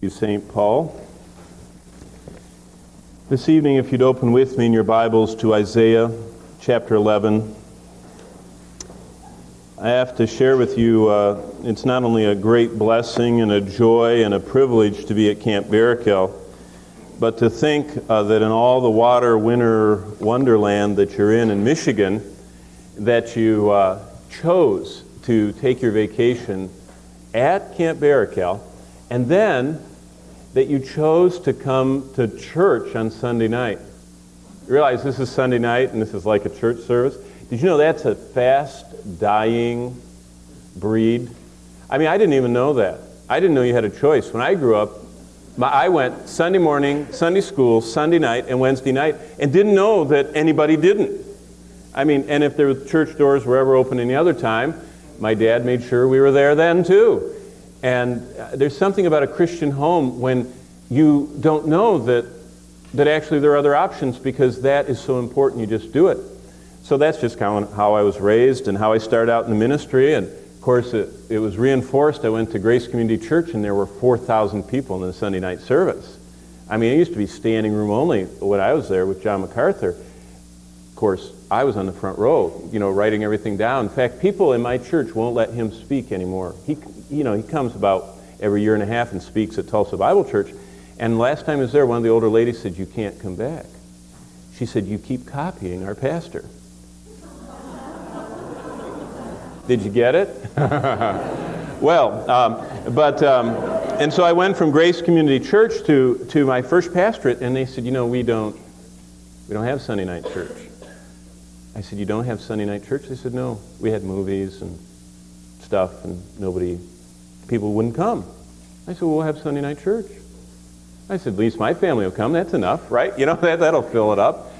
St. Paul. This evening, if you'd open with me in your Bibles to Isaiah chapter 11, I have to share with you, it's not only a great blessing and a joy and a privilege to be at Camp Barrakel, but to think that in all the water winter wonderland that you're in Michigan, that you chose to take your vacation at Camp Barrakel, and then that you chose to come to church on Sunday night. You realize this is Sunday night and this is like a church service? Did you know that's a fast dying breed? I mean, I didn't even know that. I didn't know you had a choice. When I grew up, I went Sunday morning, Sunday school, Sunday night, and Wednesday night, and didn't know that anybody didn't. I mean, and if the church doors were ever open any other time, my dad made sure we were there then too. And there's something about a Christian home when you don't know that actually there are other options, because that is so important, you just do it. So that's just kind of how I was raised and how I started out in the ministry. And of course it was reinforced. I went to Grace Community Church and there were 4,000 people in the Sunday night service. I mean, it used to be standing room only when I was there with John MacArthur. Of course, I was on the front row, writing everything down. In fact, people in my church won't let him speak anymore. He comes about every year and a half and speaks at Tulsa Bible Church. And last time I was there, one of the older ladies said, "You can't come back." She said, "You keep copying our pastor." Did you get it? And so I went from Grace Community Church to my first pastorate, and they said, we don't have Sunday night church. I said, "You don't have Sunday night church?" They said, "No, we had movies and stuff, and people wouldn't come." I said, "Well, we'll have Sunday night church." I said, "At least my family will come. That's enough, right? That'll fill it up."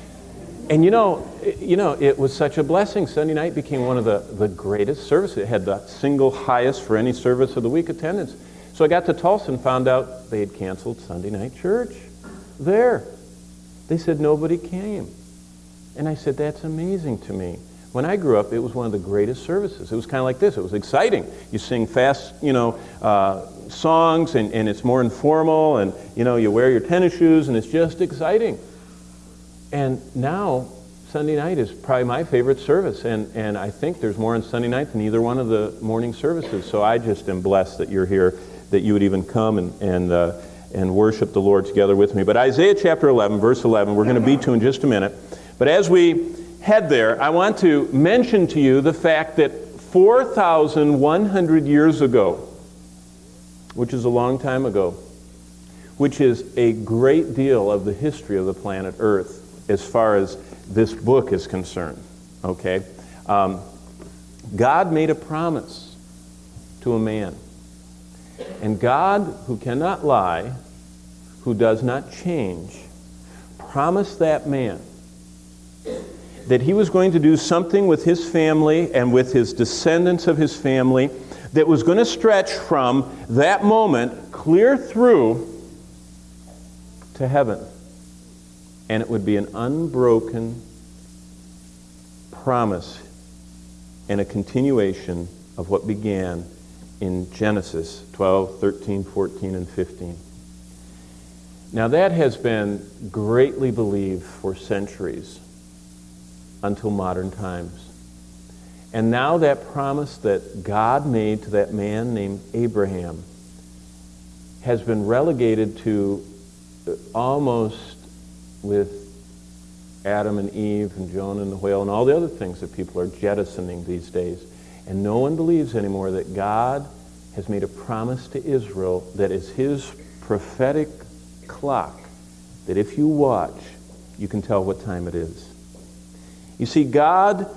And it was such a blessing. Sunday night became one of the greatest services. It had the single highest for any service of the week attendance. So I got to Tulsa and found out they had canceled Sunday night church there. They said nobody came. And I said, that's amazing to me. When I grew up, it was one of the greatest services. It was kind of like this. It was exciting. You sing fast, songs, and it's more informal, and, you wear your tennis shoes, and it's just exciting. And now, Sunday night is probably my favorite service, and I think there's more on Sunday night than either one of the morning services. So I just am blessed that you're here, that you would even come and worship the Lord together with me. But Isaiah chapter 11, verse 11, we're going to be to in just a minute. But as we head there, I want to mention to you the fact that 4,100 years ago, which is a long time ago, which is a great deal of the history of the planet Earth as far as this book is concerned, okay? God made a promise to a man. And God, who cannot lie, who does not change, promised that man that he was going to do something with his family and with his descendants of his family that was going to stretch from that moment clear through to heaven. And it would be an unbroken promise and a continuation of what began in Genesis 12, 13, 14, and 15. Now that has been greatly believed for centuries until modern times. And now that promise that God made to that man named Abraham has been relegated to almost with Adam and Eve and Jonah and the whale and all the other things that people are jettisoning these days. And no one believes anymore that God has made a promise to Israel that is his prophetic clock, that if you watch, you can tell what time it is. You see, God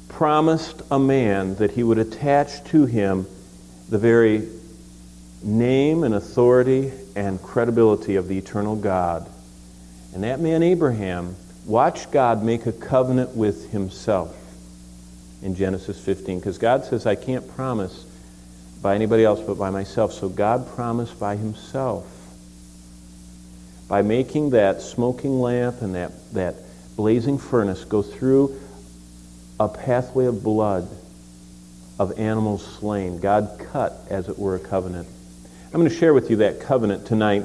promised a man that he would attach to him the very name and authority and credibility of the eternal God. And that man, Abraham, watched God make a covenant with himself in Genesis 15. Because God says, I can't promise by anybody else but by myself. So God promised by himself. By making that smoking lamp and that blazing furnace go through a pathway of blood of animals slain. God cut, as it were, a covenant. I'm going to share with you that covenant tonight,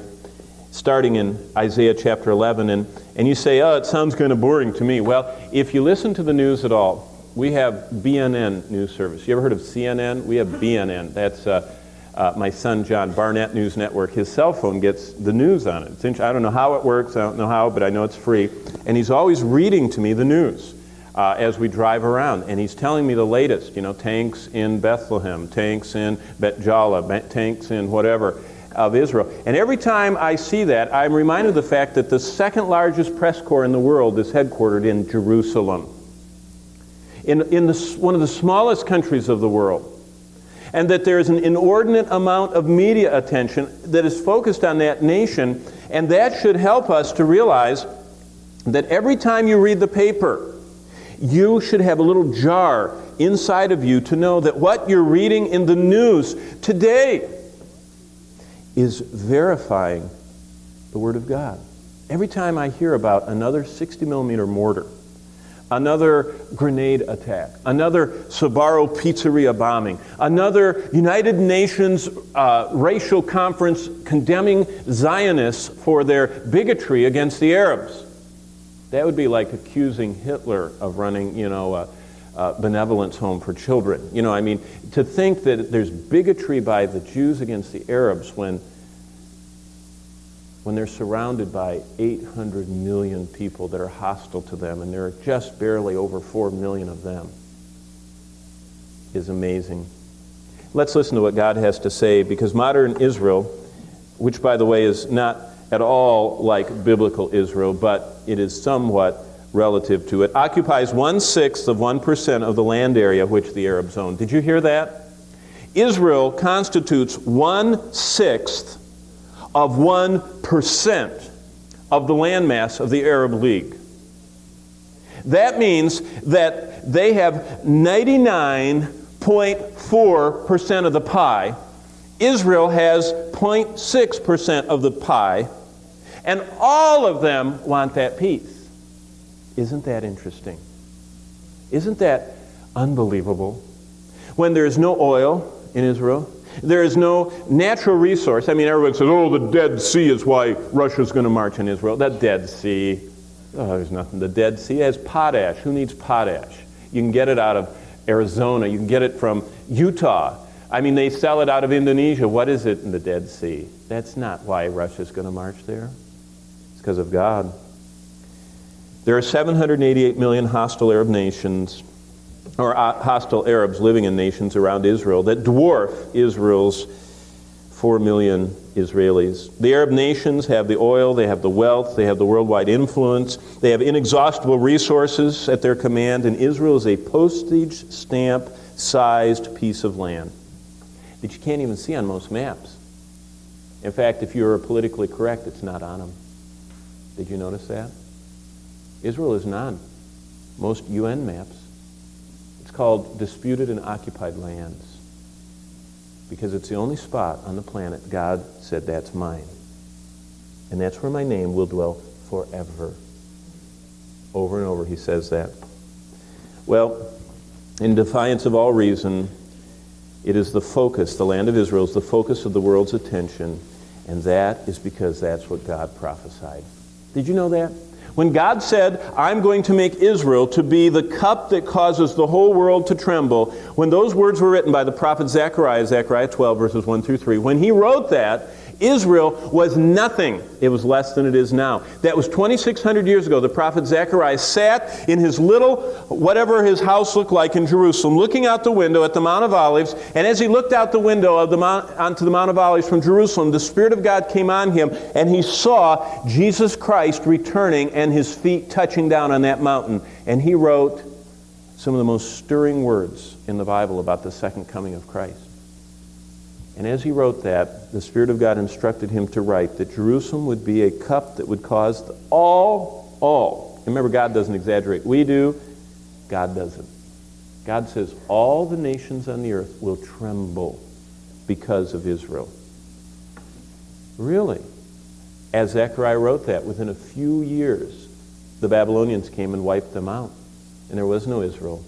starting in Isaiah chapter 11. And you say, oh, it sounds kind of boring to me. Well, if you listen to the news at all, we have BNN news service. You ever heard of CNN? We have BNN. That's my son John, Barnett News Network. His cell phone gets the news on it. I don't know how it works. I don't know how, but I know it's free. And he's always reading to me the news as we drive around. And he's telling me the latest, tanks in Bethlehem, tanks in Bet Jala, tanks in whatever of Israel. And every time I see that, I'm reminded of the fact that the second largest press corps in the world is headquartered in Jerusalem, in one of the smallest countries of the world. And that there is an inordinate amount of media attention that is focused on that nation, and that should help us to realize that every time you read the paper, you should have a little jar inside of you to know that what you're reading in the news today is verifying the Word of God. Every time I hear about another 60-millimeter mortar, another grenade attack, another Sbarro pizzeria bombing, another United Nations racial conference condemning Zionists for their bigotry against the Arabs. That would be like accusing Hitler of running, a benevolence home for children. To think that there's bigotry by the Jews against the Arabs when they're surrounded by 800 million people that are hostile to them, and there are just barely over 4 million of them, is amazing. Let's listen to what God has to say, because modern Israel, which by the way is not at all like biblical Israel, but it is somewhat relative to it, occupies 1/6 of 1% of the land area which the Arabs own. Did you hear that? Israel constitutes 1/6 of 1% of the landmass of the Arab League. That means that they have 99.4% of the pie. Israel has 0.6% of the pie, and all of them want that peace. Isn't that interesting? Isn't that unbelievable? When there is no oil in Israel, there is no natural resource. Everyone says, oh, the Dead Sea is why Russia's going to march in Israel. That Dead Sea, there's nothing. The Dead Sea has potash. Who needs potash? You can get it out of Arizona. You can get it from Utah. They sell it out of Indonesia. What is it in the Dead Sea? That's not why Russia's going to march there. It's because of God. There are 788 million hostile Arab nations, or hostile Arabs living in nations around Israel that dwarf Israel's 4 million Israelis. The Arab nations have the oil, they have the wealth, they have the worldwide influence, they have inexhaustible resources at their command, and Israel is a postage stamp-sized piece of land that you can't even see on most maps. In fact, if you're politically correct, it's not on them. Did you notice that? Israel is not on most UN maps. It's called disputed and occupied lands, because it's the only spot on the planet God said, that's mine. And that's where my name will dwell forever. Over and over he says that. Well, in defiance of all reason, it is the focus, the land of Israel is the focus of the world's attention, and that is because that's what God prophesied. Did you know that? When God said, I'm going to make Israel to be the cup that causes the whole world to tremble, when those words were written by the prophet Zechariah, Zechariah 12, verses 1 through 3, when he wrote that, Israel was nothing. It was less than it is now. That was 2,600 years ago. The prophet Zechariah sat in his little, whatever his house looked like in Jerusalem, looking out the window at the Mount of Olives, and as he looked out the window of onto the Mount of Olives from Jerusalem, the Spirit of God came on him, and he saw Jesus Christ returning and his feet touching down on that mountain. And he wrote some of the most stirring words in the Bible about the second coming of Christ. And as he wrote that, the Spirit of God instructed him to write that Jerusalem would be a cup that would cause all. Remember, God doesn't exaggerate. We do. God doesn't. God says all the nations on the earth will tremble because of Israel. Really? As Zechariah wrote that, within a few years, the Babylonians came and wiped them out. And there was no Israel.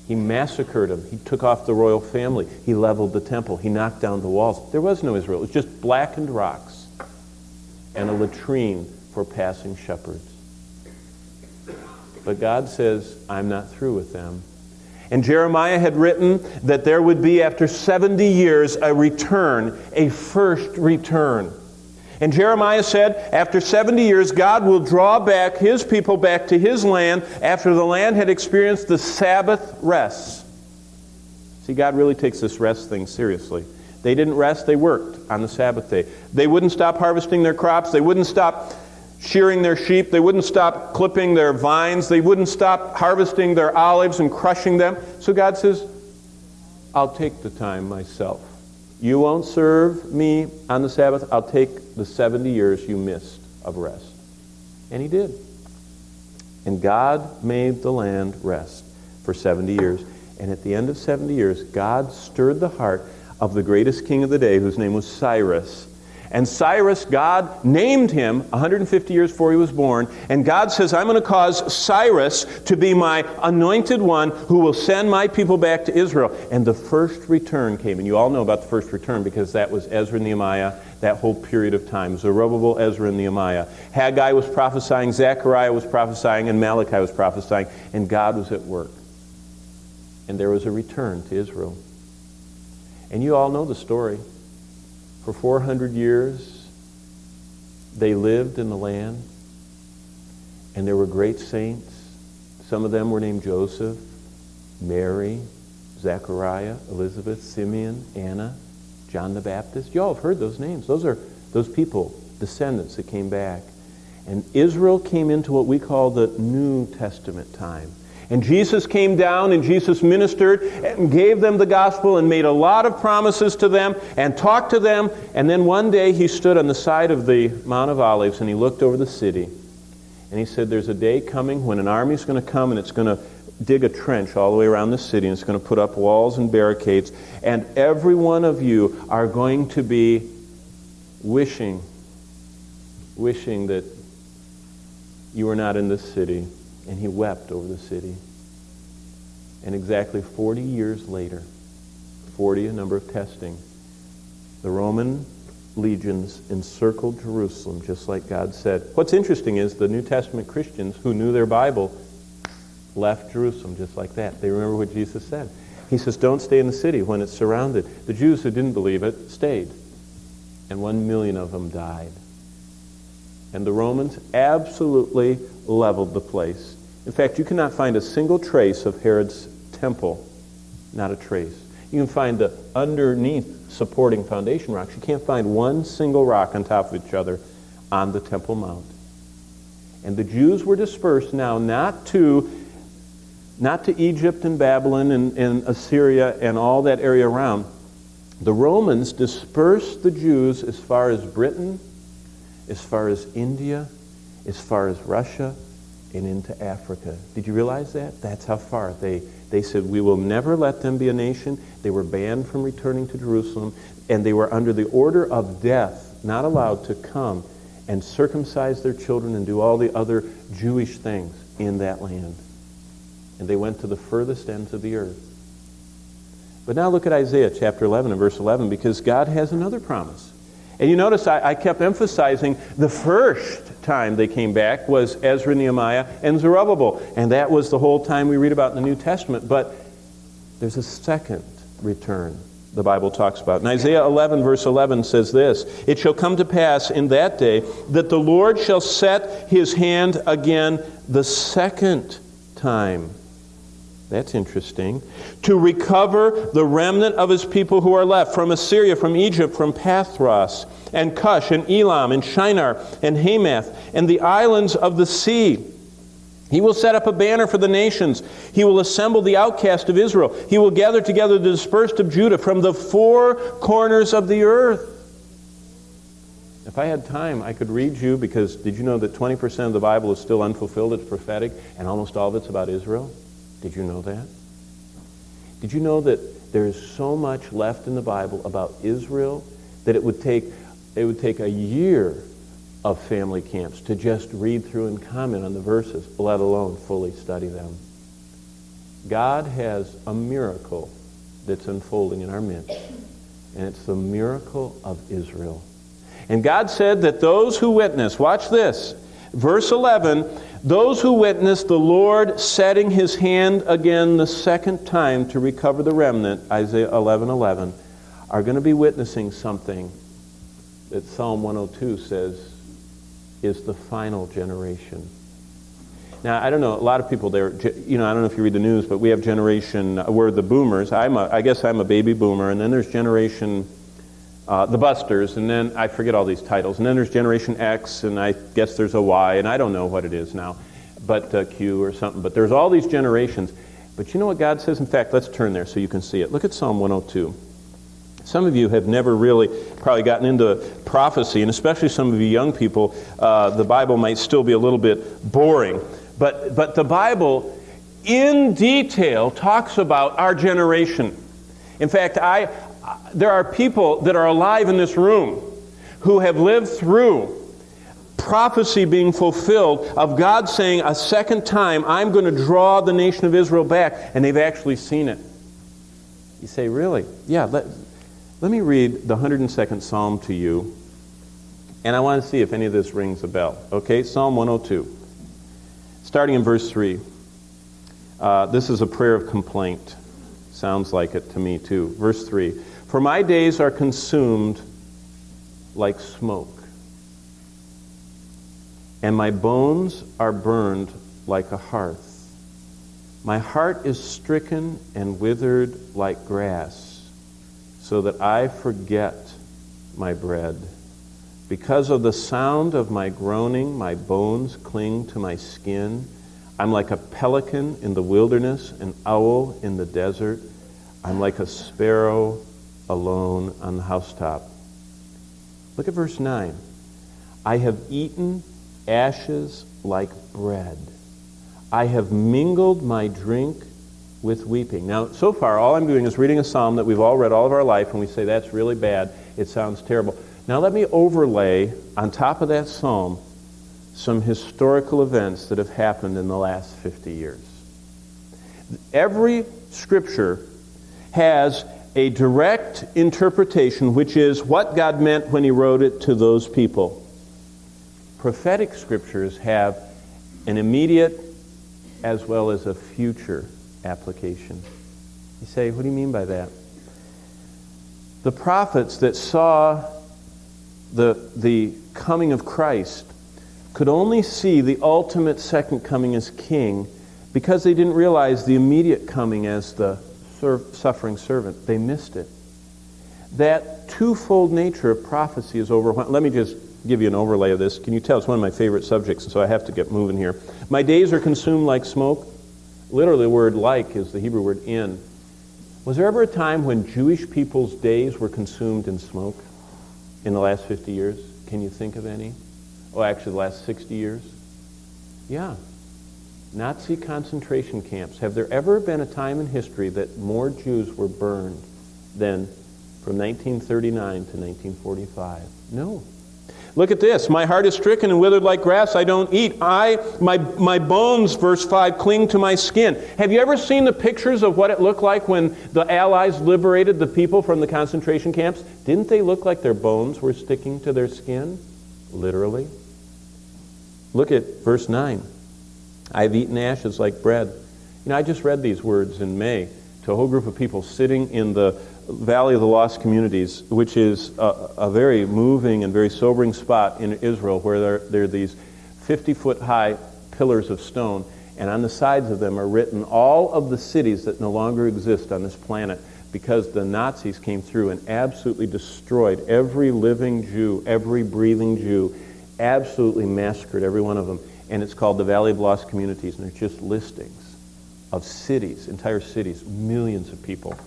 He massacred them. He took off the royal family. He leveled the temple. He knocked down the walls. There was no Israel. It was just blackened rocks and a latrine for passing shepherds. But God says, I'm not through with them. And Jeremiah had written that there would be, after 70 years, a return, a first return. And Jeremiah said, after 70 years, God will draw back his people back to his land after the land had experienced the Sabbath rest. See, God really takes this rest thing seriously. They didn't rest, they worked on the Sabbath day. They wouldn't stop harvesting their crops. They wouldn't stop shearing their sheep. They wouldn't stop clipping their vines. They wouldn't stop harvesting their olives and crushing them. So God says, I'll take the time myself. You won't serve me on the Sabbath. I'll take the 70 years you missed of rest. And he did. And God made the land rest for 70 years. And at the end of 70 years, God stirred the heart of the greatest king of the day, whose name was Cyrus. And Cyrus, God named him 150 years before he was born. And God says, I'm going to cause Cyrus to be my anointed one who will send my people back to Israel. And the first return came. And you all know about the first return because that was Ezra and Nehemiah, that whole period of time. Zerubbabel, Ezra, and Nehemiah. Haggai was prophesying, Zechariah was prophesying, and Malachi was prophesying. And God was at work. And there was a return to Israel. And you all know the story. For 400 years, they lived in the land, and there were great saints. Some of them were named Joseph, Mary, Zechariah, Elizabeth, Simeon, Anna, John the Baptist. You all have heard those names. Those are those people, descendants that came back. And Israel came into what we call the New Testament time. And Jesus came down and Jesus ministered and gave them the gospel and made a lot of promises to them and talked to them. And then one day he stood on the side of the Mount of Olives and he looked over the city. And he said, there's a day coming when an army's going to come and it's going to dig a trench all the way around the city and it's going to put up walls and barricades. And every one of you are going to be wishing that you were not in this city. And he wept over the city. And exactly 40 years later, 40, a number of testing, the Roman legions encircled Jerusalem just like God said. What's interesting is the New Testament Christians who knew their Bible left Jerusalem just like that. They remember what Jesus said. He says, don't stay in the city when it's surrounded. The Jews who didn't believe it stayed. And 1 million of them died. And the Romans absolutely leveled the place. In fact, you cannot find a single trace of Herod's temple. Not a trace. You can find the underneath supporting foundation rocks. You can't find one single rock on top of each other on the Temple Mount. And the Jews were dispersed now not to Egypt and Babylon and Assyria and all that area around. The Romans dispersed the Jews as far as Britain, as far as India, as far as Russia, and into Africa. Did you realize that? That's how far. They said, we will never let them be a nation. They were banned from returning to Jerusalem, and they were under the order of death, not allowed to come and circumcise their children and do all the other Jewish things in that land. And they went to the furthest ends of the earth. But now look at Isaiah chapter 11 and verse 11, because God has another promise. And you notice I kept emphasizing the first time they came back was Ezra, Nehemiah, and Zerubbabel. And that was the whole time we read about in the New Testament. But there's a second return the Bible talks about. And Isaiah 11 verse 11 says this, it shall come to pass in that day that the Lord shall set his hand again the second time. That's interesting. To recover the remnant of his people who are left from Assyria, from Egypt, from Pathros, and Cush, and Elam, and Shinar, and Hamath, and the islands of the sea. He will set up a banner for the nations. He will assemble the outcast of Israel. He will gather together the dispersed of Judah from the four corners of the earth. If I had time, I could read you, because did you know that 20% of the Bible is still unfulfilled? It's prophetic, and almost all of it's about Israel. Did you know that? Did you know that there is so much left in the Bible about Israel that it would take a year of family camps to just read through and comment on the verses, let alone fully study them? God has a miracle that's unfolding in our midst. And it's the miracle of Israel. And God said that those who witness, watch this, verse 11, those who witness the Lord setting his hand again the second time to recover the remnant, Isaiah 11:11, are going to be witnessing something that Psalm 102 says is the final generation. Now, I don't know, a lot of people there, I don't know if you read the news, but we have generation, we're the boomers. I guess I'm a baby boomer, and then there's generation, the busters, and then I forget all these titles, and then there's generation X, and I guess there's a Y, and I don't know what it is now, but Q or something, but there's all these generations. But you know what God says? In fact, let's turn there so you can see it. Look at Psalm 102. Some of you have never really probably gotten into prophecy, and especially some of you young people, the Bible might still be a little bit boring. But the Bible, in detail, talks about our generation. In fact, there are people that are alive in this room who have lived through prophecy being fulfilled of God saying a second time, I'm going to draw the nation of Israel back, and they've actually seen it. You say, really? Yeah, let me read the 102nd Psalm to you, and I want to see if any of this rings a bell. Okay, Psalm 102. Starting in verse 3, this is a prayer of complaint. Sounds like it to me too. Verse 3, for my days are consumed like smoke, and my bones are burned like a hearth. My heart is stricken and withered like grass, so that I forget my bread. Because of the sound of my groaning, my bones cling to my skin. I'm like a pelican in the wilderness, an owl in the desert. I'm like a sparrow alone on the housetop. Look at verse 9. I have eaten ashes like bread. I have mingled my drink with weeping. Now, so far, all I'm doing is reading a psalm that we've all read all of our life, and we say, that's really bad. It sounds terrible. Now let me overlay on top of that psalm some historical events that have happened in the last 50 years. Every scripture has a direct interpretation, which is what God meant when he wrote it to those people. Prophetic scriptures have an immediate as well as a future application. You say, what do you mean by that? The prophets that saw the coming of Christ could only see the ultimate second coming as king because they didn't realize the immediate coming as the suffering servant. They missed it. That twofold nature of prophecy is overwhelming. Let me just give you an overlay of this. Can you tell? It's one of my favorite subjects, and so I have to get moving here. My days are consumed like smoke. Literally, the word like is the Hebrew word in. Was there ever a time when Jewish people's days were consumed in smoke in the last 50 years? Can you think of any? Oh, actually, the last 60 years? Yeah. Nazi concentration camps. Have there ever been a time in history that more Jews were burned than from 1939 to 1945? No. Look at this. My heart is stricken and withered like grass. I don't eat. My bones, verse 5, cling to my skin. Have you ever seen the pictures of what it looked like when the Allies liberated the people from the concentration camps? Didn't they look like their bones were sticking to their skin? Literally. Look at verse 9. I've eaten ashes like bread. You know, I just read these words in May to a whole group of people sitting in the Valley of the Lost Communities, which is a very moving and very sobering spot in Israel where there are these 50-foot high pillars of stone, and on the sides of them are written all of the cities that no longer exist on this planet because the Nazis came through and absolutely destroyed every living Jew, every breathing Jew, absolutely massacred every one of them. And it's called the Valley of Lost Communities, and they're just listings of cities, entire cities, millions of people.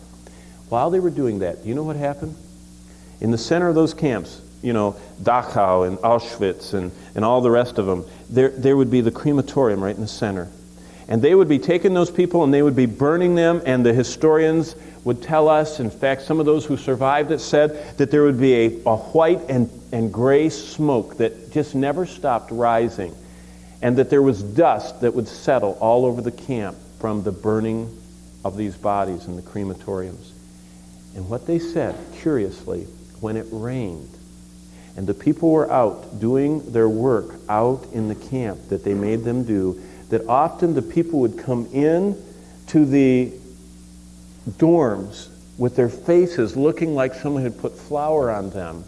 While they were doing that, do you know what happened? In the center of those camps, you know, Dachau and Auschwitz and all the rest of them, there would be the crematorium right in the center. And they would be taking those people and they would be burning them, and the historians would tell us, in fact, some of those who survived it said that there would be a white and gray smoke that just never stopped rising, and that there was dust that would settle all over the camp from the burning of these bodies in the crematoriums. And what they said, curiously, when it rained, and the people were out doing their work out in the camp that they made them do, that often the people would come in to the dorms with their faces looking like someone had put flour on them.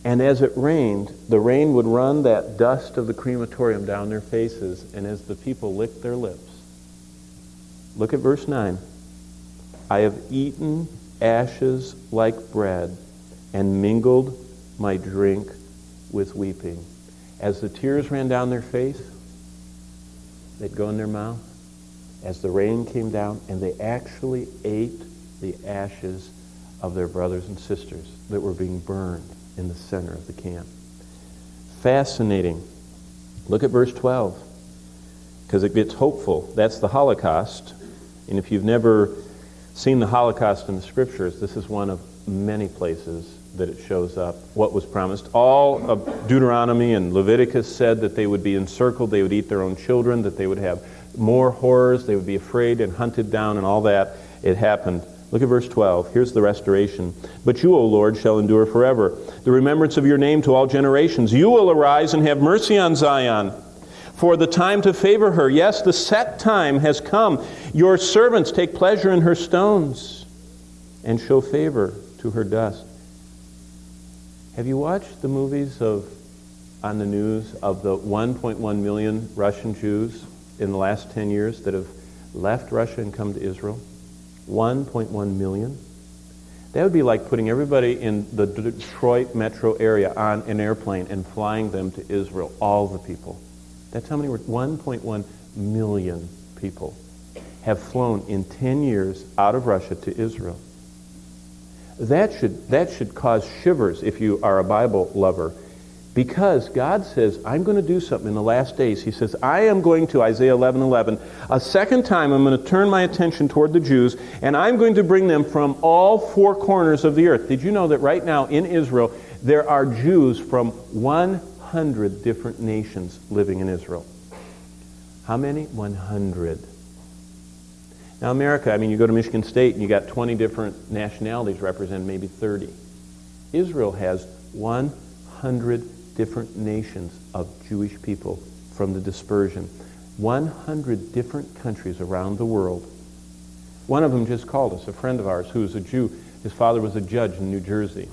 And as it rained, the rain would run that dust of the crematorium down their faces, and as the people licked their lips. Look at verse 9. I have eaten ashes like bread and mingled my drink with weeping. As the tears ran down their face, they'd go in their mouth. As the rain came down, and they actually ate the ashes of their brothers and sisters that were being burned in the center of the camp. Fascinating. Look at verse 12, because it gets hopeful. That's the Holocaust. And if you've never seen the Holocaust in the Scriptures, this is one of many places that it shows up, what was promised. All of Deuteronomy and Leviticus said that they would be encircled, they would eat their own children, that they would have more horrors, they would be afraid and hunted down, and all that. It happened. Look at verse 12. Here's the restoration. But you, O Lord, shall endure forever. The remembrance of your name to all generations. You will arise and have mercy on Zion, for the time to favor her. Yes, the set time has come. Your servants take pleasure in her stones and show favor to her dust. Have you watched the movies on the news of the 1.1 million Russian Jews in the last 10 years that have left Russia and come to Israel? 1.1 million. That would be like putting everybody in the Detroit metro area on an airplane and flying them to Israel, all the people. That's how many were. 1.1 million people have flown in 10 years out of Russia to Israel. That should cause shivers if you are a Bible lover, because God says, I'm going to do something in the last days. He says, I am going to, Isaiah 11:11, a second time I'm going to turn my attention toward the Jews, and I'm going to bring them from all four corners of the earth. Did you know that right now in Israel, there are Jews from 100 different nations living in Israel? How many? 100. Now America, you go to Michigan State and you got 20 different nationalities represented, maybe 30. Israel has 100 different nations of Jewish people from the dispersion. 100 different countries around the world. One of them just called us, a friend of ours who's a Jew. His father was a judge in New Jersey.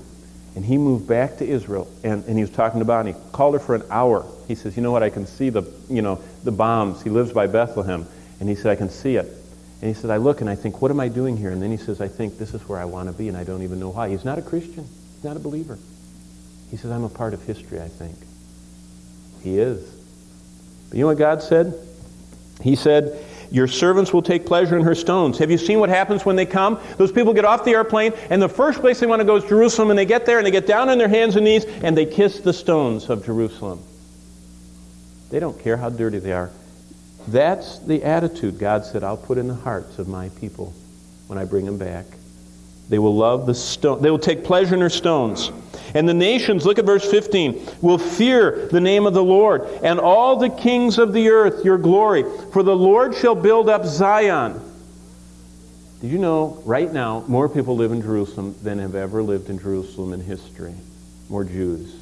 And he moved back to Israel, and he was talking to Bonnie. He called her for an hour. He says, you know what, I can see the bombs. He lives by Bethlehem. And he said, I can see it. And he said, I look and I think, what am I doing here? And then he says, I think this is where I want to be, and I don't even know why. He's not a Christian. He's not a believer. He says, I'm a part of history, I think. He is. But you know what God said? He said, your servants will take pleasure in her stones. Have you seen what happens when they come? Those people get off the airplane, and the first place they want to go is Jerusalem, and they get there, and they get down on their hands and knees, and they kiss the stones of Jerusalem. They don't care how dirty they are. That's the attitude God said I'll put in the hearts of my people when I bring them back. They will love the stone. They will take pleasure in her stones. And the nations, look at verse 15, will fear the name of the Lord, and all the kings of the earth your glory. For the Lord shall build up Zion. Did you know right now more people live in Jerusalem than have ever lived in Jerusalem in history? More Jews.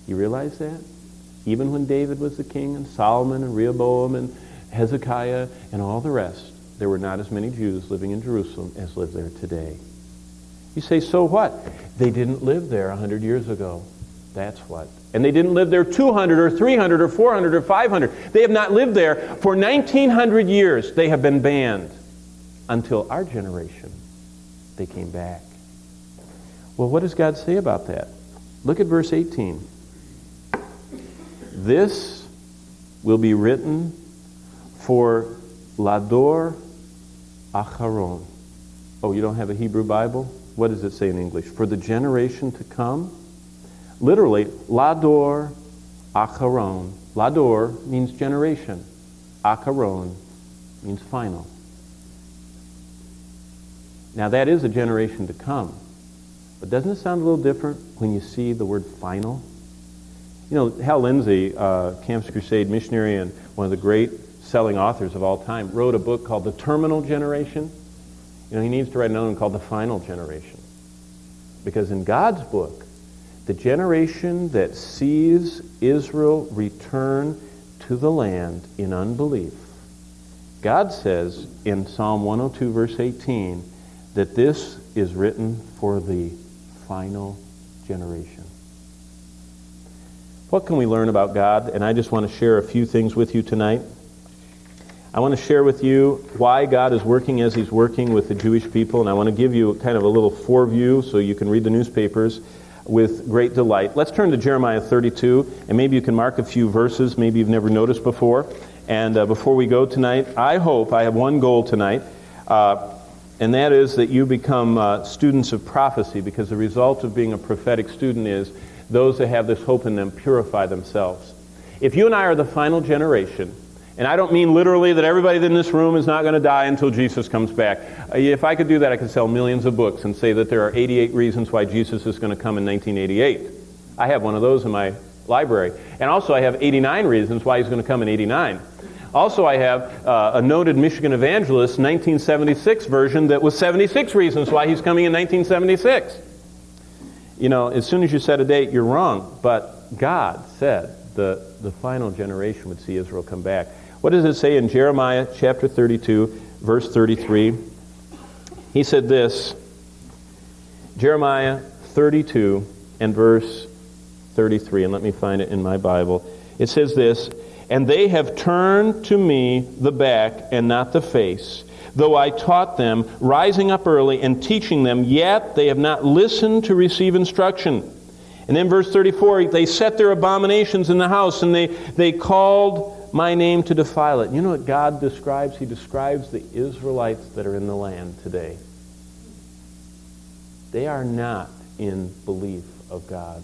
You realize that? Even when David was the king, and Solomon, and Rehoboam, and Hezekiah, and all the rest, there were not as many Jews living in Jerusalem as live there today. You say, so what? They didn't live there 100 years ago. That's what. And they didn't live there 200 or 300 or 400 or 500. They have not lived there for 1,900 years. They have been banned until our generation. They came back. Well, what does God say about that? Look at verse 18. This will be written for Lador Acharon. Oh, you don't have a Hebrew Bible? What does it say in English? For the generation to come? Literally, Lador Acharon. Lador means generation. Acharon means final. Now that is a generation to come. But doesn't it sound a little different when you see the word final? You know, Hal Lindsey, Campus Crusade missionary and one of the great selling authors of all time, wrote a book called The Terminal Generation. He needs to write another one called The Final Generation. Because in God's book, the generation that sees Israel return to the land in unbelief, God says in Psalm 102, verse 18, that this is written for the final generation. What can we learn about God? And I just want to share a few things with you tonight. I want to share with you why God is working as He's working with the Jewish people, and I want to give you kind of a little foreview so you can read the newspapers with great delight. Let's turn to Jeremiah 32, and maybe you can mark a few verses maybe you've never noticed before. And before we go tonight, I have one goal tonight, and that is that you become students of prophecy, because the result of being a prophetic student is those that have this hope in them purify themselves. If you and I are the final generation, and I don't mean literally that everybody in this room is not going to die until Jesus comes back. If I could do that, I could sell millions of books and say that there are 88 reasons why Jesus is going to come in 1988. I have one of those in my library. And also I have 89 reasons why He's going to come in 89. Also I have a noted Michigan evangelist 1976 version that was 76 reasons why He's coming in 1976. As soon as you set a date, you're wrong. But God said the final generation would see Israel come back. What does it say in Jeremiah chapter 32, verse 33? He said this, Jeremiah 32 and verse 33, and let me find it in my Bible. It says this, "And they have turned to me the back and not the face, though I taught them, rising up early and teaching them, yet they have not listened to receive instruction." And then verse 34, they set their abominations in the house, and they called my name to defile it. You know what God describes? He describes the Israelites that are in the land today. They are not in belief of God.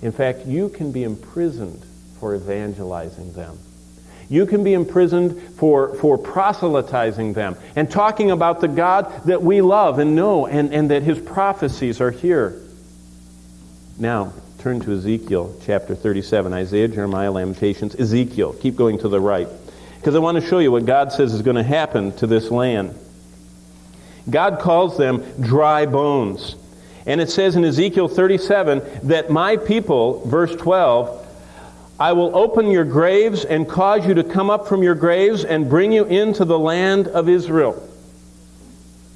In fact, you can be imprisoned for evangelizing them. You can be imprisoned for proselytizing them and talking about the God that we love and know, and that His prophecies are here. Now, turn to Ezekiel chapter 37. Isaiah, Jeremiah, Lamentations, Ezekiel. Keep going to the right. Because I want to show you what God says is going to happen to this land. God calls them dry bones. And it says in Ezekiel 37 that my people, verse 12, I will open your graves and cause you to come up from your graves and bring you into the land of Israel.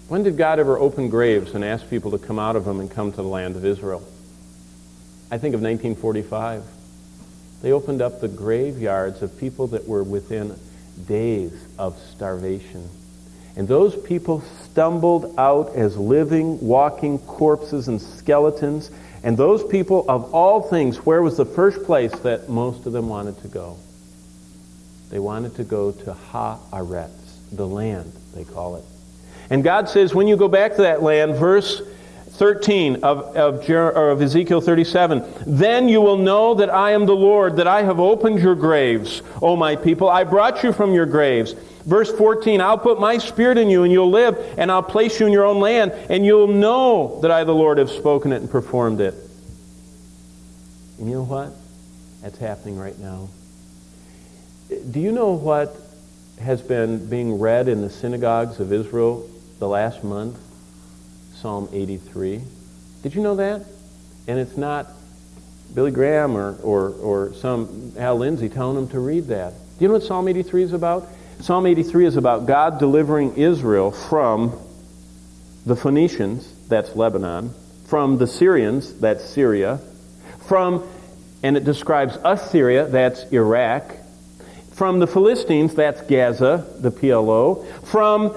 When did God ever open graves and ask people to come out of them and come to the land of Israel? I think of 1945. They opened up the graveyards of people that were within days of starvation. And those people stumbled out as living, walking corpses and skeletons. And those people, of all things, where was the first place that most of them wanted to go? They wanted to go to Haaretz, the land, they call it. And God says, when you go back to that land, verse 13 of Ezekiel 37, then you will know that I am the Lord, that I have opened your graves, O my people. I brought you from your graves. Verse 14, I'll put my spirit in you and you'll live, and I'll place you in your own land, and you'll know that I, the Lord, have spoken it and performed it. And you know what? That's happening right now. Do you know what has been being read in the synagogues of Israel the last month? Psalm 83. Did you know that? And it's not Billy Graham or some Al Lindsay telling them to read that. Do you know what Psalm 83 is about? Psalm 83 is about God delivering Israel from the Phoenicians, that's Lebanon, from the Syrians, that's Syria, and it describes Assyria, that's Iraq, from the Philistines, that's Gaza, the PLO, from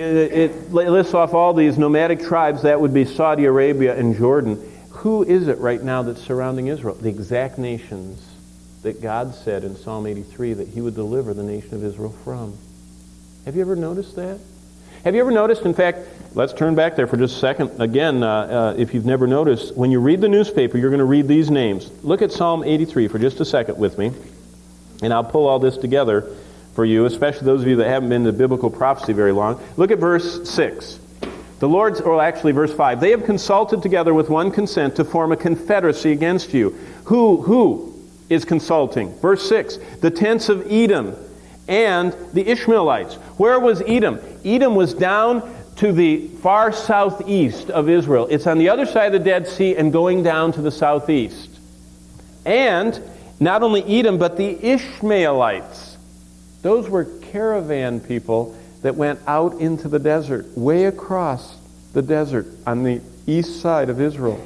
it lists off all these nomadic tribes, that would be Saudi Arabia and Jordan. Who is it right now that's surrounding Israel? The exact nations that God said in Psalm 83 that He would deliver the nation of Israel from. Have you ever noticed that? Have you ever noticed, in fact, let's turn back there for just a second. Again, if you've never noticed, when you read the newspaper, you're going to read these names. Look at Psalm 83 for just a second with me, and I'll pull all this together for you, especially those of you that haven't been to biblical prophecy very long. Look at verse 6. Verse 5. They have consulted together with one consent to form a confederacy against you. Who is consulting? Verse 6. The tents of Edom and the Ishmaelites. Where was Edom? Edom was down to the far southeast of Israel. It's on the other side of the Dead Sea and going down to the southeast. And not only Edom, but the Ishmaelites. Those were caravan people that went out into the desert, way across the desert on the east side of Israel.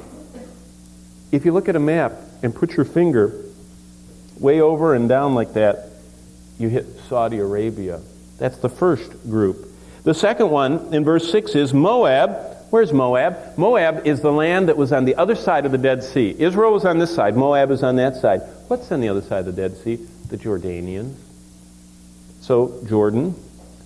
If you look at a map and put your finger way over and down like that, you hit Saudi Arabia. That's the first group. The second one in verse 6 is Moab. Where's Moab? Moab is the land that was on the other side of the Dead Sea. Israel was on this side. Moab is on that side. What's on the other side of the Dead Sea? The Jordanians. So Jordan,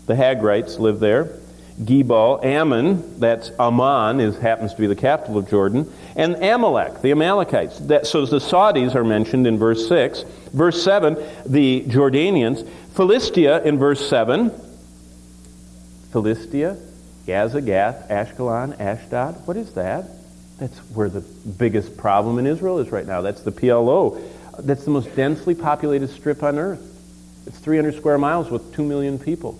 the Hagrites live there. Gebal, Ammon, that's Amman, happens to be the capital of Jordan. And Amalek, the Amalekites. So the Saudis are mentioned in verse 6. Verse 7, the Jordanians. Philistia in verse 7. Philistia, Gaza, Gath, Ashkelon, Ashdod. What is that? That's where the biggest problem in Israel is right now. That's the PLO. That's the most densely populated strip on earth. It's 300 square miles with 2 million people.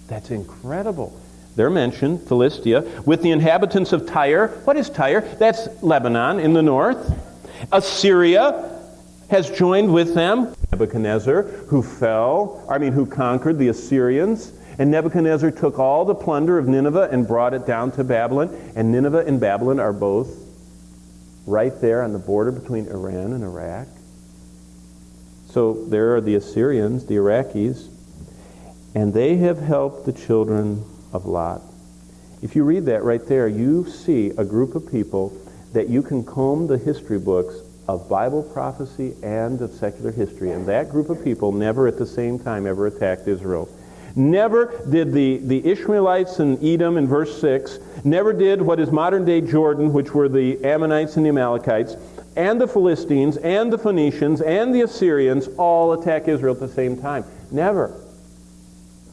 That's incredible. They're mentioned, Philistia, with the inhabitants of Tyre. What is Tyre? That's Lebanon in the north. Assyria has joined with them. Nebuchadnezzar, who conquered the Assyrians. And Nebuchadnezzar took all the plunder of Nineveh and brought it down to Babylon. And Nineveh and Babylon are both right there on the border between Iran and Iraq. So there are the Assyrians, the Iraqis, and they have helped the children of Lot. If you read that right there, you see a group of people that you can comb the history books of Bible prophecy and of secular history. And that group of people never at the same time ever attacked Israel. Never did the Ishmaelites and Edom in verse 6, never did what is modern-day Jordan, which were the Ammonites and the Amalekites, and the Philistines, and the Phoenicians, and the Assyrians all attack Israel at the same time. Never.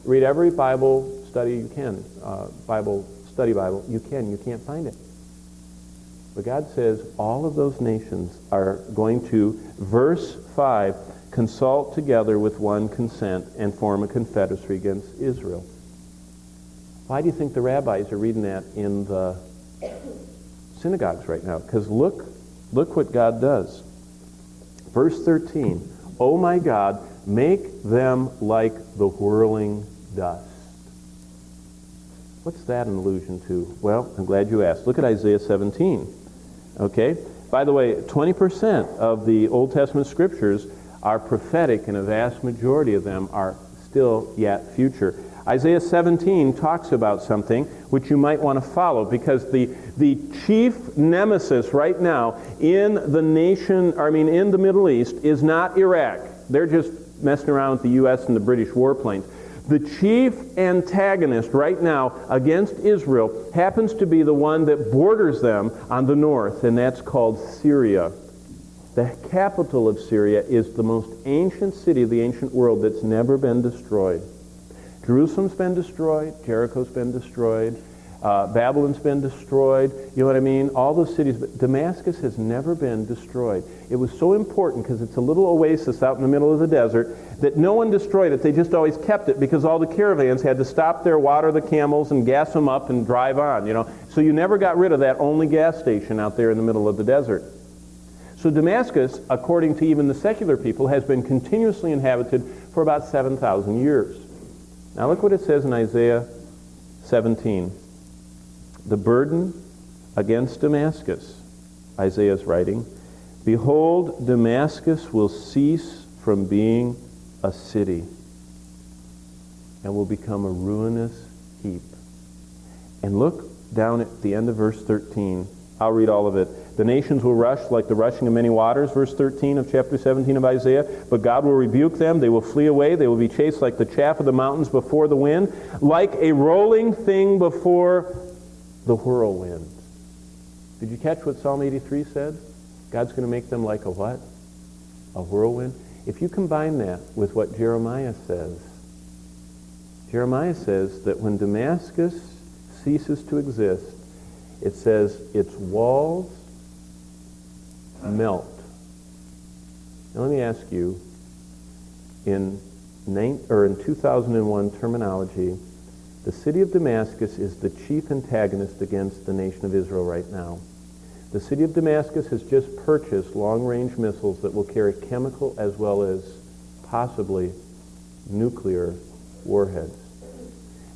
Read every Bible study you can, Bible you can. You can't find it. But God says all of those nations are going to, verse 5, consult together with one consent and form a confederacy against Israel. Why do you think the rabbis are reading that in the synagogues right now? Because look what God does. Verse 13, "O my God, make them like the whirling dust." What's that an allusion to? Well, I'm glad you asked. Look at Isaiah 17. Okay? By the way, 20% of the Old Testament scriptures are prophetic, and a vast majority of them are still yet future. Isaiah 17 talks about something which you might want to follow, because the chief nemesis right now in the in the Middle East is not Iraq. They're just messing around with the U.S. and the British warplanes. The chief antagonist right now against Israel happens to be the one that borders them on the north, and that's called Syria. The capital of Syria is the most ancient city of the ancient world that's never been destroyed. Jerusalem's been destroyed. Jericho's been destroyed. Babylon's been destroyed. You know what I mean? All those cities. But Damascus has never been destroyed. It was so important because it's a little oasis out in the middle of the desert that no one destroyed it. They just always kept it because all the caravans had to stop there, water the camels, and gas them up and drive on. So you never got rid of that only gas station out there in the middle of the desert. So Damascus, according to even the secular people, has been continuously inhabited for about 7,000 years. Now look what it says in Isaiah 17. The burden against Damascus, Isaiah's writing, "Behold, Damascus will cease from being a city and will become a ruinous heap." And look down at the end of verse 13. I'll read all of it. "The nations will rush like the rushing of many waters," verse 13 of chapter 17 of Isaiah. "But God will rebuke them. They will flee away. They will be chased like the chaff of the mountains before the wind, like a rolling thing before the whirlwind." Did you catch what Psalm 83 said? God's going to make them like a what? A whirlwind. If you combine that with what Jeremiah says that when Damascus ceases to exist, it says its walls melt. Now let me ask you, in in 2001 terminology, the city of Damascus is the chief antagonist against the nation of Israel right now. The city of Damascus has just purchased long-range missiles that will carry chemical as well as possibly nuclear warheads.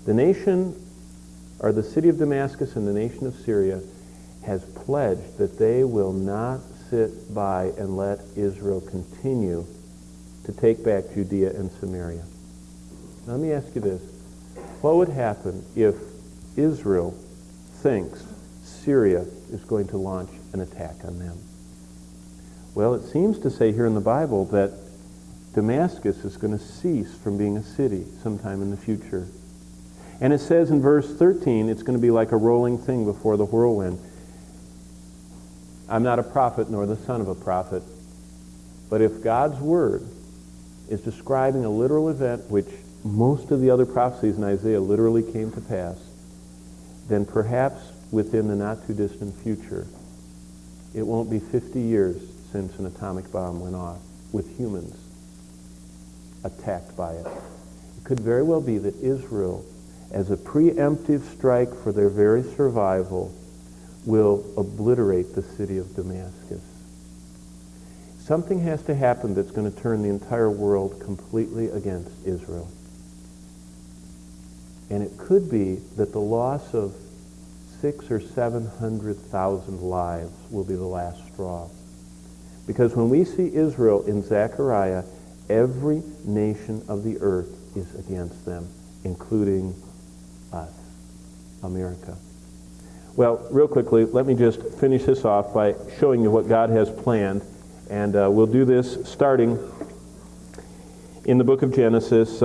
The city of Damascus and the nation of Syria has pledged that they will not sit by and let Israel continue to take back Judea and Samaria. Now, let me ask you this. What would happen if Israel thinks Syria is going to launch an attack on them? Well, it seems to say here in the Bible that Damascus is going to cease from being a city sometime in the future. And it says in verse 13, it's going to be like a rolling thing before the whirlwind. I'm not a prophet nor the son of a prophet, but if God's word is describing a literal event which most of the other prophecies in Isaiah literally came to pass, then perhaps within the not-too-distant future, it won't be 50 years since an atomic bomb went off with humans attacked by it. It could very well be that Israel, as a preemptive strike for their very survival, will obliterate the city of Damascus. Something has to happen that's going to turn the entire world completely against Israel. And it could be that the loss of 600,000 or 700,000 lives will be the last straw. Because when we see Israel in Zechariah, every nation of the earth is against them, including us, America. Well, real quickly, let me just finish this off by showing you what God has planned. And we'll do this starting in the book of Genesis,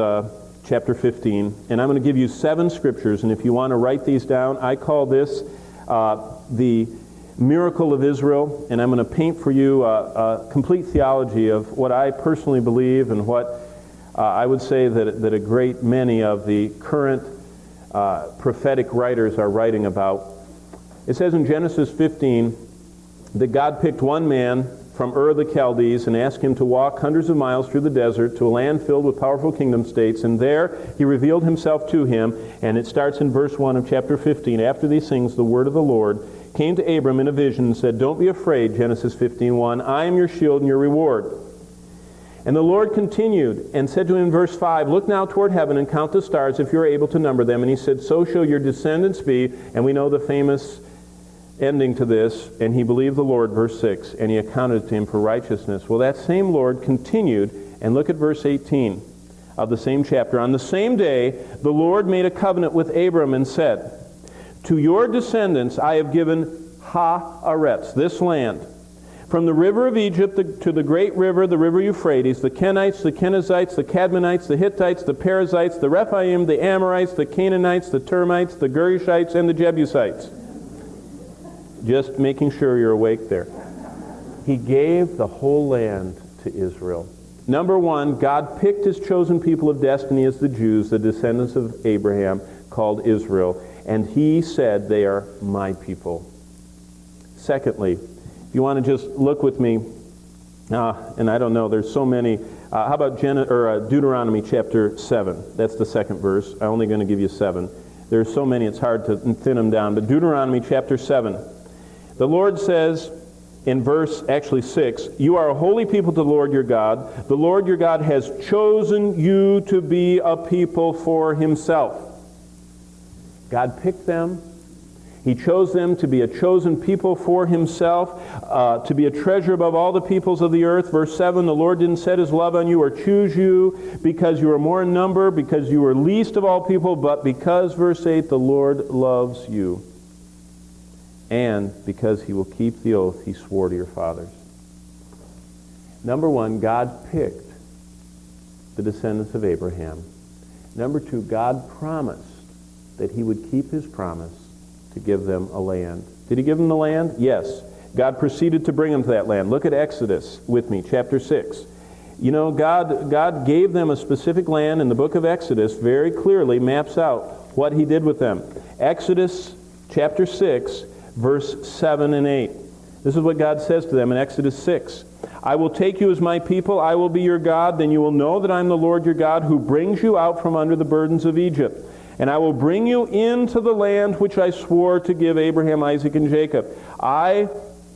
chapter 15. And I'm going to give you 7 scriptures. And if you want to write these down, I call this the miracle of Israel. And I'm going to paint for you a complete theology of what I personally believe and what I would say that a great many of the current prophetic writers are writing about. It says in Genesis 15 that God picked one man from Ur of the Chaldees and asked him to walk hundreds of miles through the desert to a land filled with powerful kingdom states, and there he revealed himself to him. And it starts in verse 1 of chapter 15. After these things, the word of the Lord came to Abram in a vision and said, "Don't be afraid," Genesis 15:1, "I am your shield and your reward." And the Lord continued and said to him in verse 5, "Look now toward heaven and count the stars if you are able to number them." And he said, "So shall your descendants be." And we know the famous ending to this, "And he believed the Lord," verse 6, "and he accounted it to him for righteousness." Well, that same Lord continued, and look at verse 18 of the same chapter. "On the same day, the Lord made a covenant with Abram and said, 'To your descendants I have given Ha-aretz,' this land, from the river of Egypt to the great river, the river Euphrates, the Kenites, the Kenizzites, the Cadmonites, the Hittites, the Perizzites, the Rephaim, the Amorites, the Canaanites, the Termites, the Girgashites, and the Jebusites." Just making sure you're awake there. He gave the whole land to Israel. Number one, God picked his chosen people of destiny as the Jews, the descendants of Abraham, called Israel. And he said, "They are my people." Secondly, if you want to just look with me, and I don't know, there's so many. How about Deuteronomy chapter 7? That's the second verse. I'm only going to give you 7. There's so many, it's hard to thin them down. But Deuteronomy chapter 7. The Lord says in verse 6, "You are a holy people to the Lord your God. The Lord your God has chosen you to be a people for himself." God picked them. He chose them to be a chosen people for himself, to be a treasure above all the peoples of the earth. Verse 7, "The Lord didn't set his love on you or choose you because you are more in number, because you were least of all people, but because," verse 8, "the Lord loves you, and because he will keep the oath he swore to your fathers." Number one, God picked the descendants of Abraham. Number two, God promised that he would keep his promise to give them a land. Did he give them the land? Yes. God proceeded to bring them to that land. Look at Exodus with me, chapter 6. You know, God gave them a specific land, and the book of Exodus very clearly maps out what he did with them. Exodus chapter 6, verse 7 and 8. This is what God says to them in Exodus 6. I will take you as my people. I will be your God. Then you will know that I am the Lord your God who brings you out from under the burdens of Egypt. And I will bring you into the land which I swore to give Abraham, Isaac, and Jacob. I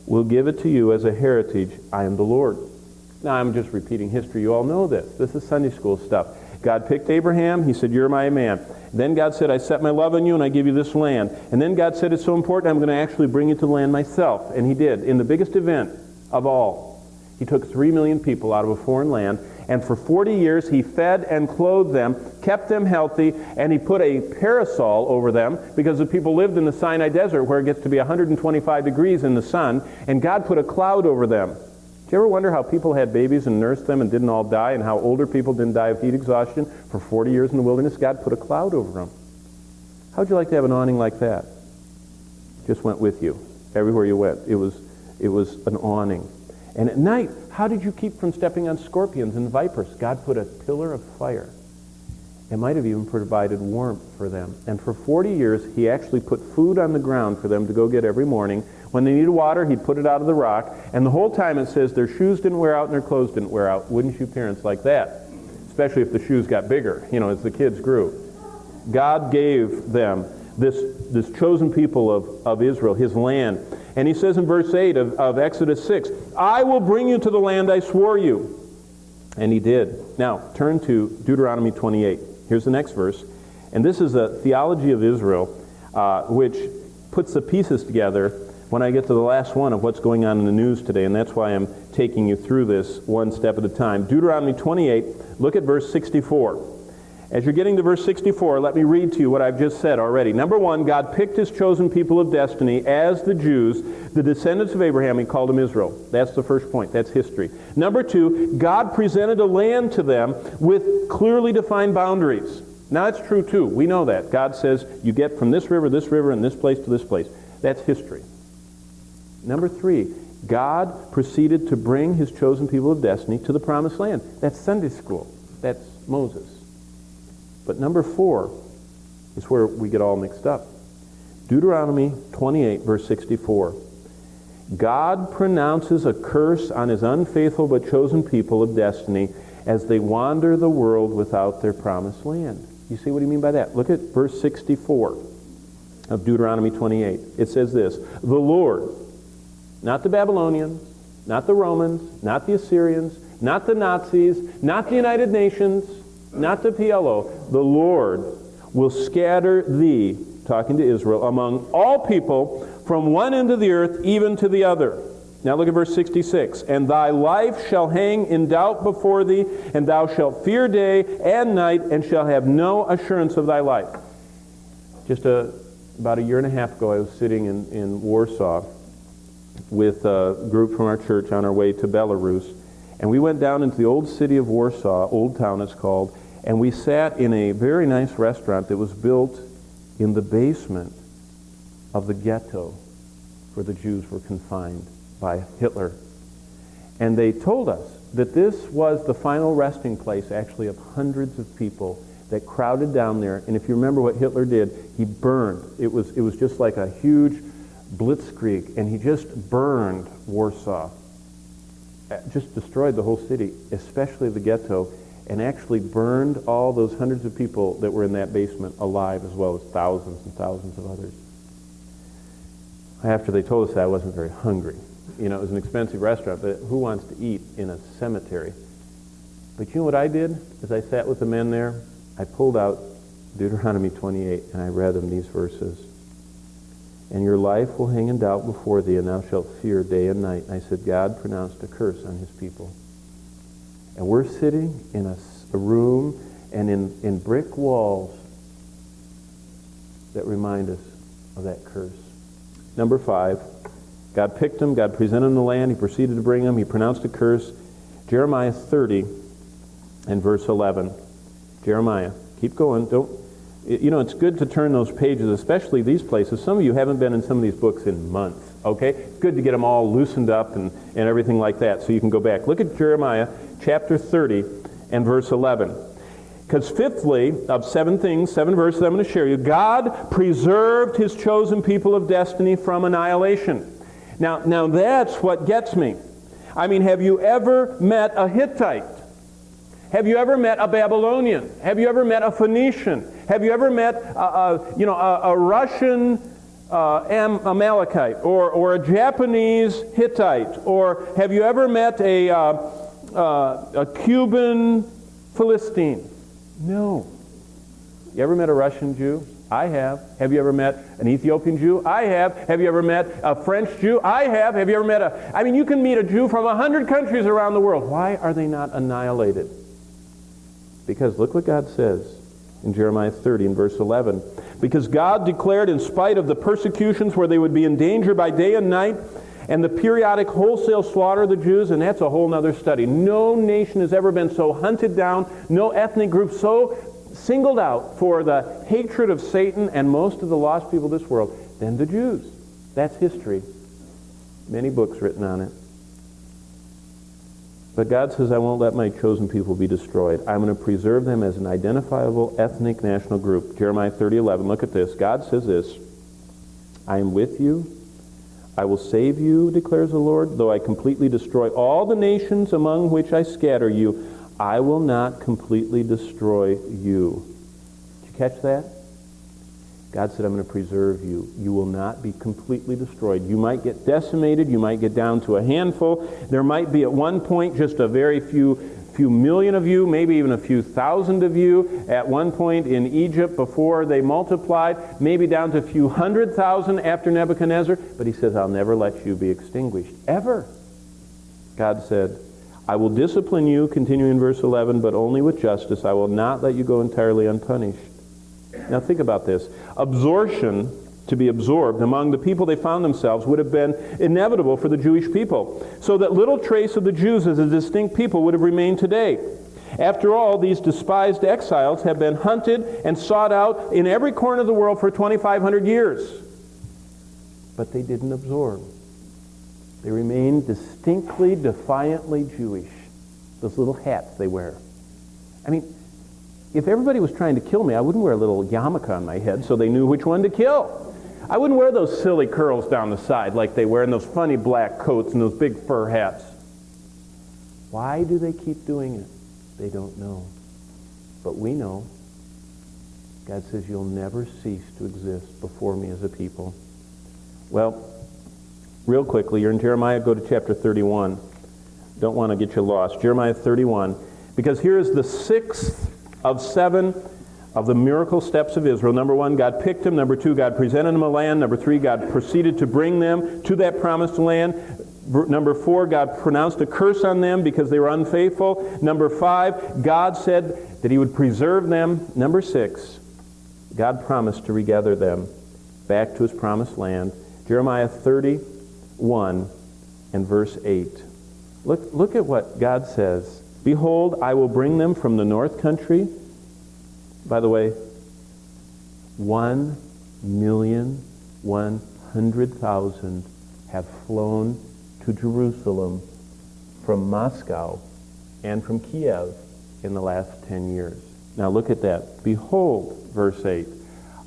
will give it to you as a heritage. I am the Lord. Now, I'm just repeating history. You all know this. This is Sunday school stuff. God picked Abraham. He said, you're my man. Then God said, I set my love on you and I give you this land. And then God said, it's so important, I'm going to actually bring you to the land myself. And he did. In the biggest event of all, he took 3 million people out of a foreign land. And for 40 years, he fed and clothed them, kept them healthy, and he put a parasol over them because the people lived in the Sinai desert where it gets to be 125 degrees in the sun. And God put a cloud over them. Do you ever wonder how people had babies and nursed them and didn't all die, and how older people didn't die of heat exhaustion for 40 years in the wilderness? God put a cloud over them. How would you like to have an awning like that? Just went with you everywhere you went. It was an awning. And at night, how did you keep from stepping on scorpions and vipers? God put a pillar of fire. It might have even provided warmth for them. And for 40 years, he actually put food on the ground for them to go get every morning. When they needed water, he'd put it out of the rock. And the whole time it says their shoes didn't wear out and their clothes didn't wear out. Wouldn't you parents like that? Especially if the shoes got bigger, as the kids grew. God gave them this chosen people of Israel, his land. And he says in verse 8 of Exodus 6, I will bring you to the land I swore you. And he did. Now, turn to Deuteronomy 28. Here's the next verse. And this is a theology of Israel, which puts the pieces together when I get to the last one of what's going on in the news today. And that's why I'm taking you through this one step at a time. Deuteronomy 28, look at verse 64. As you're getting to verse 64, let me read to you what I've just said already. Number one, God picked his chosen people of destiny as the Jews, the descendants of Abraham. He called them Israel. That's the first point. That's history. Number two, God presented a land to them with clearly defined boundaries. Now, that's true, too. We know that. God says, you get from this river, and this place to this place. That's history. Number three, God proceeded to bring his chosen people of destiny to the promised land. That's Sunday school. That's Moses. But number four is where we get all mixed up. Deuteronomy 28, verse 64. God pronounces a curse on his unfaithful but chosen people of destiny as they wander the world without their promised land. You see what I mean by that? Look at verse 64 of Deuteronomy 28. It says this, the Lord, not the Babylonians, not the Romans, not the Assyrians, not the Nazis, not the United Nations, not the PLO, the Lord will scatter thee, talking to Israel, among all people from one end of the earth even to the other. Now look at verse 66. And thy life shall hang in doubt before thee, and thou shalt fear day and night, and shall have no assurance of thy life. Just about a year and a half ago, I was sitting in Warsaw with a group from our church on our way to Belarus. And we went down into the old city of Warsaw, Old Town it's called, and we sat in a very nice restaurant that was built in the basement of the ghetto where the Jews were confined by Hitler. And they told us that this was the final resting place, actually, of hundreds of people that crowded down there. And if you remember what Hitler did, he burned. It was just like a huge blitzkrieg, and he just burned Warsaw. Just destroyed the whole city, especially the ghetto, and actually burned all those hundreds of people that were in that basement alive, as well as thousands and thousands of others. After they told us that, I wasn't very hungry. It was an expensive restaurant, but who wants to eat in a cemetery? But you know what I did? As I sat with the men there, I pulled out Deuteronomy 28, and I read them these verses. And your life will hang in doubt before thee, and thou shalt fear day and night. And I said, God pronounced a curse on his people. And we're sitting in a room and in brick walls that remind us of that curse. Number 5, God picked them, God presented them the land, he proceeded to bring them, he pronounced a curse. Jeremiah 30 and verse 11. Jeremiah, keep going. It's good to turn those pages, especially these places. Some of you haven't been in some of these books in months, okay? It's good to get them all loosened up and everything like that so you can go back. Look at Jeremiah chapter 30 and verse 11. Because fifthly, of 7 verses I'm going to share you, God preserved his chosen people of destiny from annihilation. Now that's what gets me. I mean, have you ever met a Hittite? Have you ever met a Babylonian? Have you ever met a Phoenician? Have you ever met a Russian Amalekite or a Japanese Hittite? Or have you ever met a Cuban Philistine? No. You ever met a Russian Jew? I have. Have you ever met an Ethiopian Jew? I have. Have you ever met a French Jew? I have. Have you ever met you can meet a Jew from 100 countries around the world. Why are they not annihilated? Because look what God says in Jeremiah 30 and verse 11. Because God declared, in spite of the persecutions where they would be in danger by day and night, and the periodic wholesale slaughter of the Jews, and that's a whole other study. No nation has ever been so hunted down, no ethnic group so singled out for the hatred of Satan and most of the lost people of this world than the Jews. That's history. Many books written on it. But God says, I won't let my chosen people be destroyed. I'm going to preserve them as an identifiable ethnic national group. Jeremiah 30:11. Look at this. God says this, I am with you. I will save you, declares the Lord. Though I completely destroy all the nations among which I scatter you, I will not completely destroy you. Did you catch that? God said, I'm going to preserve you. You will not be completely destroyed. You might get decimated. You might get down to a handful. There might be at one point just a very few million of you, maybe even a few thousand of you at one point in Egypt before they multiplied, maybe down to a few 100,000 after Nebuchadnezzar. But he says, I'll never let you be extinguished, ever. God said, I will discipline you, continuing in verse 11, but only with justice. I will not let you go entirely unpunished. Now think about this. Absorption, to be absorbed among the people they found themselves, would have been inevitable for the Jewish people, so that little trace of the Jews as a distinct people would have remained today. After all, these despised exiles have been hunted and sought out in every corner of the world for 2,500 years. But they didn't absorb. They remained distinctly, defiantly Jewish. Those little hats they wear. I mean, if everybody was trying to kill me, I wouldn't wear a little yarmulke on my head so they knew which one to kill. I wouldn't wear those silly curls down the side like they wear in those funny black coats and those big fur hats. Why do they keep doing it? They don't know. But we know. God says, you'll never cease to exist before me as a people. Well, real quickly, you're in Jeremiah, go to chapter 31. Don't want to get you lost. Jeremiah 31. Because here is the sixth of 7 of the miracle steps of Israel. Number 1, God picked them. Number 2, God presented them a land. Number 3, God proceeded to bring them to that promised land. Number 4, God pronounced a curse on them because they were unfaithful. Number 5, God said that he would preserve them. Number 6, God promised to regather them back to his promised land. Jeremiah 31 and verse 8. Look at what God says. Behold, I will bring them from the north country. By the way, 1,100,000 have flown to Jerusalem from Moscow and from Kiev in the last 10 years. Now look at that. Behold, verse 8,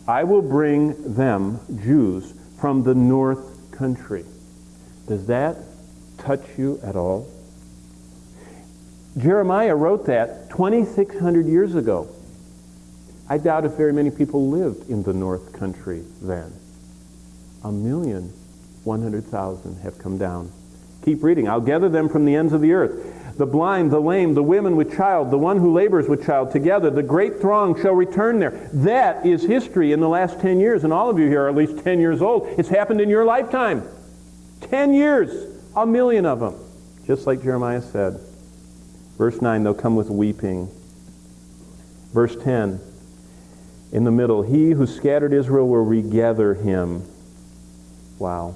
I will bring them, Jews, from the north country. Does that touch you at all? Jeremiah wrote that 2,600 years ago. I doubt if very many people lived in the north country then. 1,100,000 have come down. Keep reading. I'll gather them from the ends of the earth. The blind, the lame, the women with child, the one who labors with child, together the great throng shall return there. That is history in the last 10 years, and all of you here are at least 10 years old. It's happened in your lifetime. 10 years, 1 million of them. Just like Jeremiah said. Verse 9, they'll come with weeping. Verse 10, in the middle, he who scattered Israel will regather him. Wow.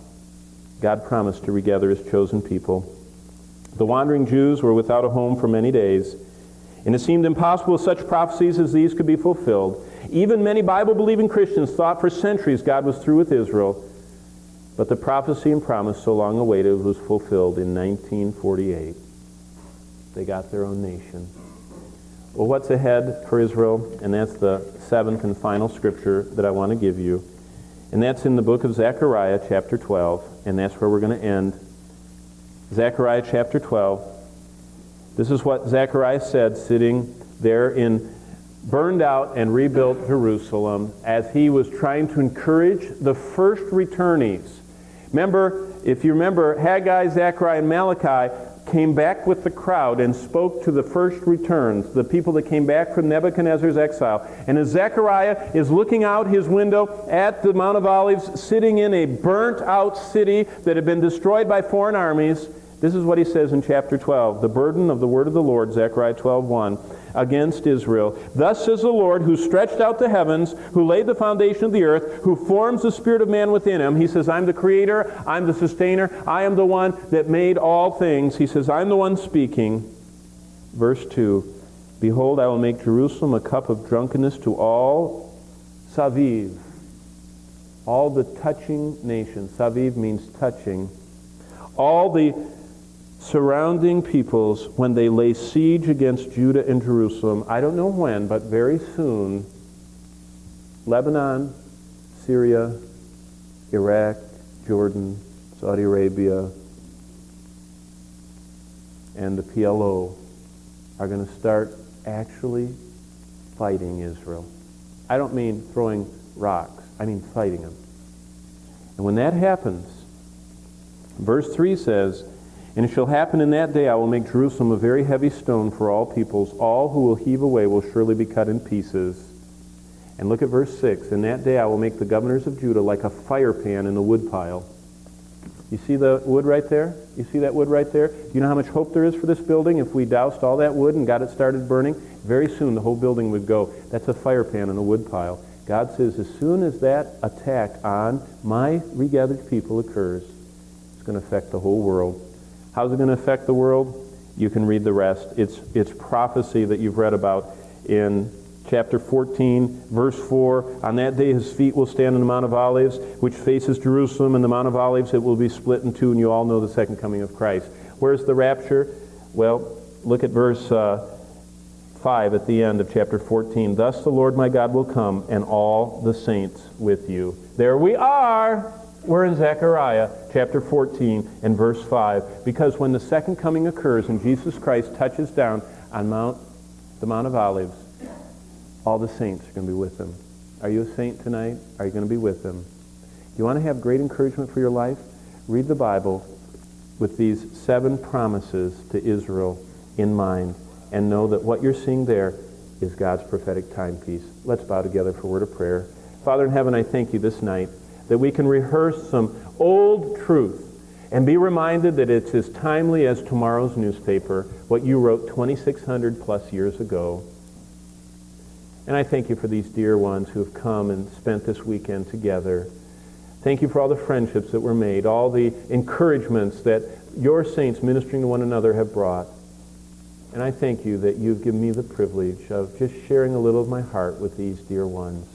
God promised to regather his chosen people. The wandering Jews were without a home for many days, and it seemed impossible such prophecies as these could be fulfilled. Even many Bible-believing Christians thought for centuries God was through with Israel, but the prophecy and promise so long awaited was fulfilled in 1948. They got their own nation. Well, what's ahead for Israel? And that's the 7th and final scripture that I want to give you. And that's in the book of Zechariah, chapter 12. And that's where we're going to end Zechariah chapter 12. This is what Zechariah said sitting there in burned out and rebuilt Jerusalem as he was trying to encourage the first returnees. Remember, if you remember, Haggai, Zechariah, and Malachi came back with the crowd and spoke to the first returns, the people that came back from Nebuchadnezzar's exile. And as Zechariah is looking out his window at the Mount of Olives, sitting in a burnt-out city that had been destroyed by foreign armies, this is what he says in chapter 12, the burden of the word of the Lord, Zechariah 12:1, against Israel. Thus says the Lord, who stretched out the heavens, who laid the foundation of the earth, who forms the spirit of man within him. He says, I'm the creator, I'm the sustainer, I am the one that made all things. He says, I'm the one speaking. Verse 2, behold, I will make Jerusalem a cup of drunkenness to all Saviv, all the touching nations. Saviv means touching. All the surrounding peoples, when they lay siege against Judah and Jerusalem, I don't know when, but very soon, Lebanon, Syria, Iraq, Jordan, Saudi Arabia, and the PLO are going to start actually fighting Israel. I don't mean throwing rocks, I mean fighting them. And when that happens, verse 3 says, and it shall happen in that day I will make Jerusalem a very heavy stone for all peoples. All who will heave away will surely be cut in pieces. And look at verse 6. In that day I will make the governors of Judah like a fire pan in the woodpile. You see the wood right there? You see that wood right there? Do you know how much hope there is for this building? If we doused all that wood and got it started burning, very soon the whole building would go. That's a fire pan in a woodpile. God says as soon as that attack on my regathered people occurs, it's going to affect the whole world. How's it going to affect the world? You can read the rest. It's prophecy that you've read about in chapter 14, verse 4. On that day his feet will stand on the Mount of Olives, which faces Jerusalem, and the Mount of Olives, it will be split in two, and you all know the second coming of Christ. Where's the rapture? Well, look at verse 5 at the end of chapter 14. Thus the Lord my God will come, and all the saints with you. There we are. We're in Zechariah chapter 14 and verse 5. Because when the second coming occurs and Jesus Christ touches down on the Mount of Olives, all the saints are going to be with him. Are you a saint tonight? Are you going to be with him? Do you want to have great encouragement for your life? Read the Bible with these 7 promises to Israel in mind and know that what you're seeing there is God's prophetic timepiece. Let's bow together for a word of prayer. Father in heaven, I thank you this night that we can rehearse some old truth and be reminded that it's as timely as tomorrow's newspaper, what you wrote 2,600 plus years ago. And I thank you for these dear ones who have come and spent this weekend together. Thank you for all the friendships that were made, all the encouragements that your saints ministering to one another have brought. And I thank you that you've given me the privilege of just sharing a little of my heart with these dear ones.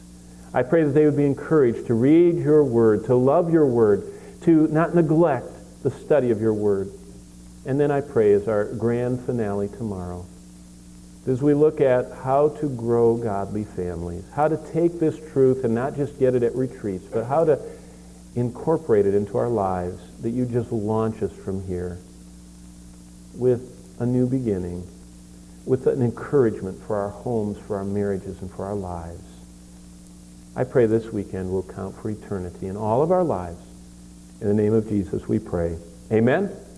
I pray that they would be encouraged to read your word, to love your word, to not neglect the study of your word. And then I pray as our grand finale tomorrow, as we look at how to grow godly families, how to take this truth and not just get it at retreats, but how to incorporate it into our lives, that you just launch us from here with a new beginning, with an encouragement for our homes, for our marriages, and for our lives. I pray this weekend will count for eternity in all of our lives. In the name of Jesus we pray. Amen.